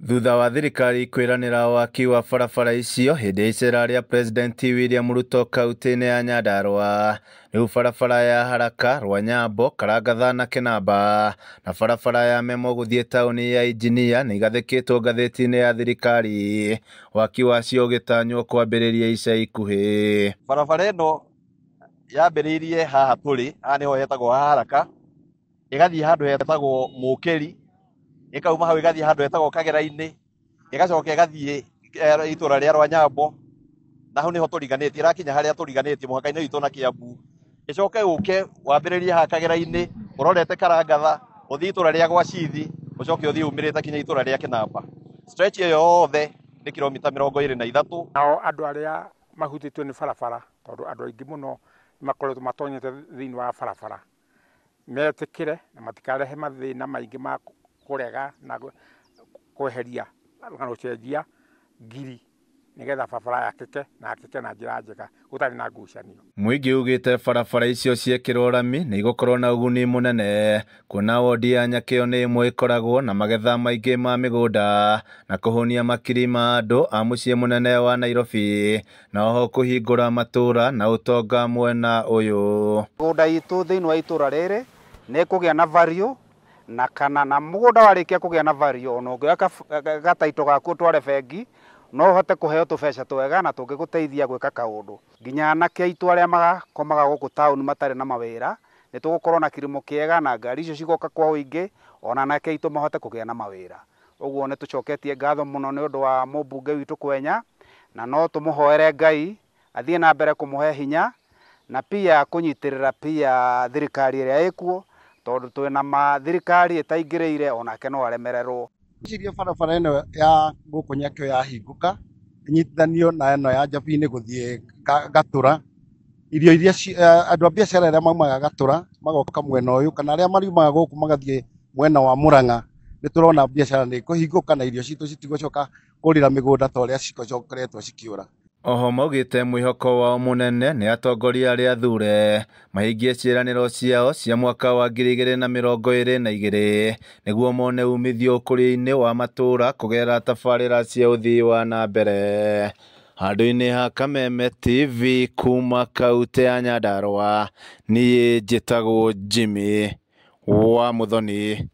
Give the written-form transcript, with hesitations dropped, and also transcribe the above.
Thutha wa thirikari kwiranira waki wa barabara icio hindi icera ria President William Ruto kaunti-ini ya Nyandarua, riu barabara ya Haraka, Rwanyambo, Karangatha na Kinamba na barabara ya Memo guthie tauni ya Injinia ni igathikitwo ngathiti-ini ya thirikari, waki wacio ugitanywo kwambiriria ica ikuhi. Barabara ino yambiriirie haha turi, haha niho hetagwo Haraka, igathie handu hetagwo Mukeri, ikauma hau igathie handu hetagwo Kagera-ini, igacoka igathie itura ria Rwanyambo, na hau niho turiganitie, irakinya haria turiganitie muhaka-ini witu na Kiambu, icoke uke wambiririe haha Kagera-ini urorete Karangatha, uthie itura ria Gwacithi, ucoke uthie umirite kinya itura ria Kinamba. Stretch iyo yothe ni kilomita 23. Nao andu aria mahutitwe ni barabara, tondu andu aingi muno makoretwo matonyete thiini wa barabara, metikire na matikarehe mathina maingi ma kurega na kweheria na gucenjia ngiri nigetha barabara yakike na njira njega gutari na ngucanio. Muingi ugite barabara icio ciekirwo rami ni igukorwo na uguni munene, kuona wodi ya Nyakio ni imwe ikoragwo na magetha maingi ma migunda na kuhunia makiri ma andu a mucii munene wa Nairobi, na oho kuhingura matura na utonga mwena uyu. Migunda itu thiini wa itura riri ni kugia na value, na kana na mugunda warikia kugia na value ono ngioya gataito gaku tware bengi no hote kuheo tubeca twega na tungiguteithia gwika kaundu. Nginya anake aitu aria magakomaga guku tauni matari na mawira ni tugukorwo na kirimo kiega na ngari icio cigoka kwa uingi, ona anake aitu mahote kugia na mawira. Uguo ni tucoketie ngatho muno ni undu wa mubunge witu Kwenya, na no tumuhoere Ngai athie na mbere kumuhe hinya na pia kunyitirira pia thirikari iria ikuo, tondu twina thirikari itaingiriire onake no aremererwo. Ciria barabara ino ya guku Nyakio yahinguka inyitithanio na ino ya Njabini guthie Gatura, irio iria andu a biacara aria maumaga Gatura magoka mwena uyu kana aria mariumaga guku magathie mwena wa Murang'a, ni turona biacara ni kuhinguka na irio citu citigocoka kurira migunda ta uria cicokeretwo cikiura. Oho maugite mwihoko wao munene ni atongoria aria athure mahingie ciiraniro ciao cia mwaka wa 2022 niguo mone umithio ukuri-ini wa matura kugera tabarira cia uthii wa na mbere. Handu-ini ha Kameme TV kuma kaunti ya Nyandarua, nie njitagwo Jimmy wa Muthoni.